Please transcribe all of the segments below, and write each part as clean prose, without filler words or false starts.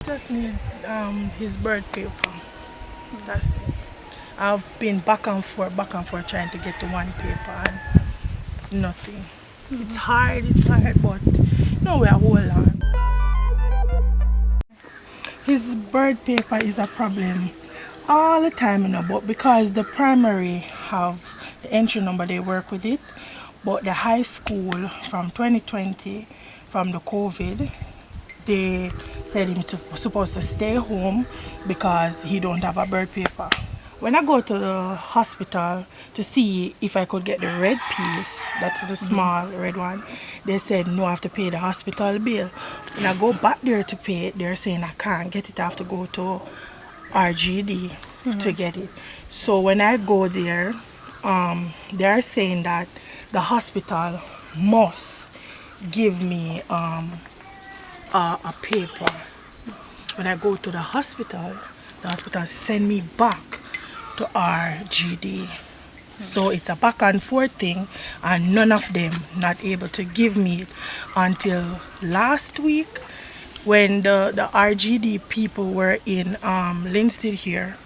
just need his birth paper. That's it. I've been back and forth trying to get to one paper and nothing. It's hard, but no, we are hold on. His birth paper is a problem all the time, but because the primary have the entry number, they work with it. But the high school from 2020, from the COVID, they said he's supposed to stay home because he don't have a birth paper. When I go to the hospital to see if I could get the red piece, that is a small red one, they said no, I have to pay the hospital bill. When I go back there to pay it, they're saying I can't get it, I have to go to RGD to get it. So when I go there, they're saying that the hospital must give me a paper. When I go to the hospital send me back to RGD. So it's a back and forth thing, and none of them not able to give me it until last week when the RGD people were in Linstead here.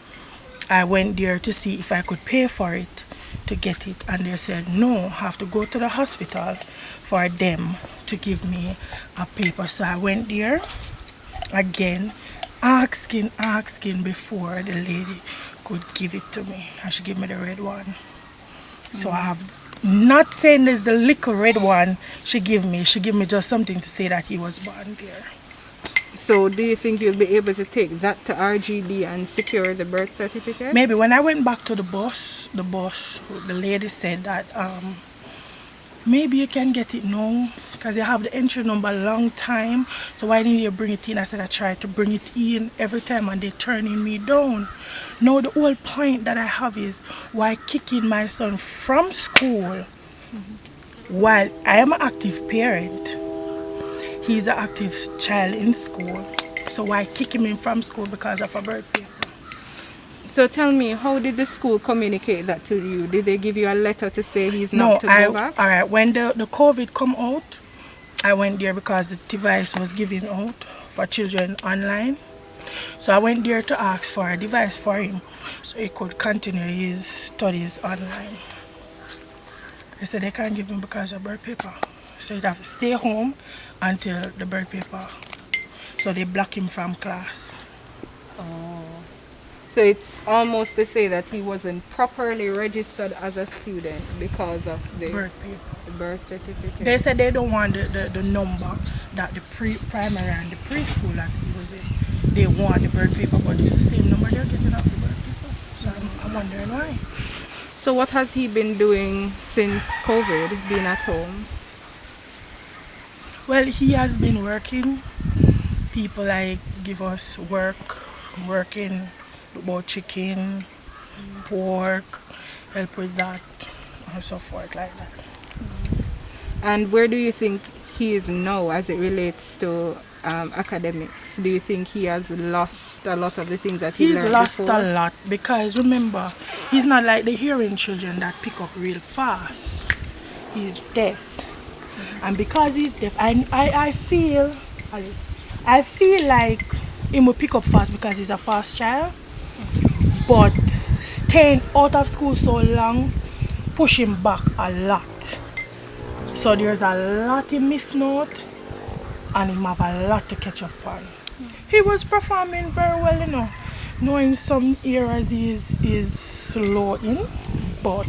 I went there to see if I could pay for it to get it, and they said no, I have to go to the hospital for them to give me a paper. So I went there again, asking before the lady could give it to me, and she gave me the red one. So I have not saying there's the little red one she gave me just something to say that he was born there. So do you think you'll be able to take that to RGD and secure the birth certificate? Maybe. When I went back to the lady said that maybe you can get it now because you have the entry number a long time, so why didn't you bring it in? I said I tried to bring it in every time and they're turning me down. Now the whole point that I have is why kicking my son from school while I am an active parent. He's an active child in school, so why kick him in from school because of a birth paper? So tell me, how did the school communicate that to you? Did they give you a letter to say he's not to go back? All right, when the COVID come out, I went there because the device was given out for children online. So I went there to ask for a device for him so he could continue his studies online. They said they can't give him because of birth paper. So he'd have to stay home until the birth paper. So they block him from class. Oh. So it's almost to say that he wasn't properly registered as a student because of the birth paper. The birth certificate. They said they don't want the number that the primary and the preschool are using. They want the birth paper, but it's the same number they're giving up the birth paper. So I'm wondering why. So what has he been doing since COVID, being at home? Well, he has been working. People like give us working about chicken, pork, help with that, and so forth like that. And where do you think he is now as it relates to academics? Do you think he has lost a lot of the things that he learned before? He's lost a lot because remember, he's not like the hearing children that pick up real fast. He's deaf. And because he's deaf, I feel like he will pick up fast because he's a fast child. But staying out of school so long push him back a lot. So there's a lot he missed out and he have a lot to catch up on. He was performing very well, knowing some areas he is slow in, but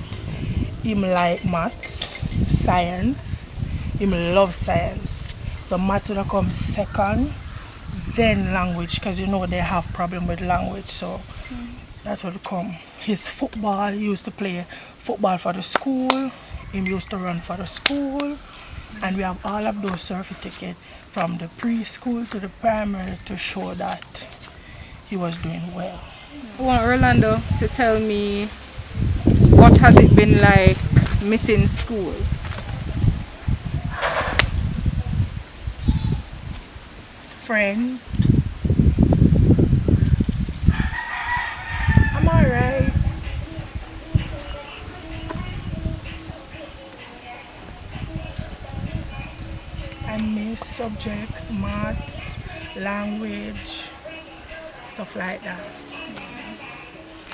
him like maths, science, him love science. So maths will come second, then language, because they have problem with language, so that will come. His football, he used to play football for the school, he used to run for the school, and we have all of those certificates from the preschool to the primary to show that he was doing well. I want Rolando to tell me, what has it been like missing school? Friends. I'm alright. I miss subjects, maths, language, stuff like that.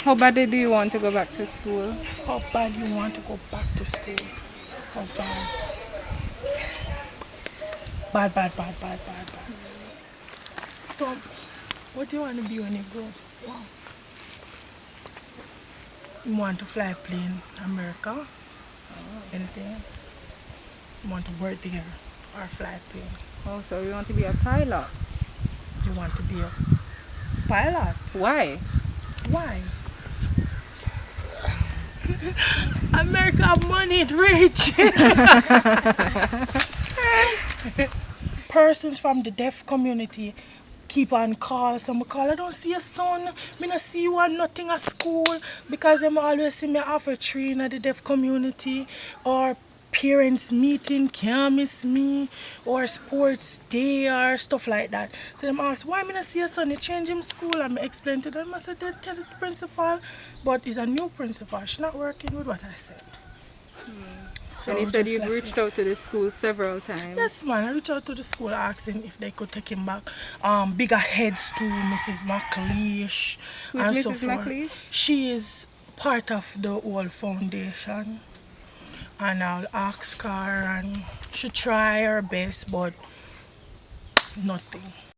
How badly do you want to go back to school? How bad you want to go back to school? So bad. Bad, bad, bad, bad, bad, bad. So, what do you want to be when you grow up? Wow. You want to fly plane, America? Anything? You want to work there or fly plane? Oh, so you want to be a pilot? You want to be a pilot? Why? Why? America have money, it's rich. Persons from the deaf community keep on call. Some call, I don't see your son. Me not see you and nothing at school because them always see me after tree in the deaf community or parents meeting can't miss me or sports day or stuff like that. So them ask, why me not see your son? You change him school? And I explain to them, I said, they tell the principal, but it's a new principal. She's not working with what I said. So And you said just you've left reached it. out to the school several times. Yes, man. I reached out to the school asking if they could take him back. Bigger heads to Mrs. McLeish Who's and so Mrs. forth. McLeish? She is part of the whole foundation. And I'll ask her and she try her best, but nothing.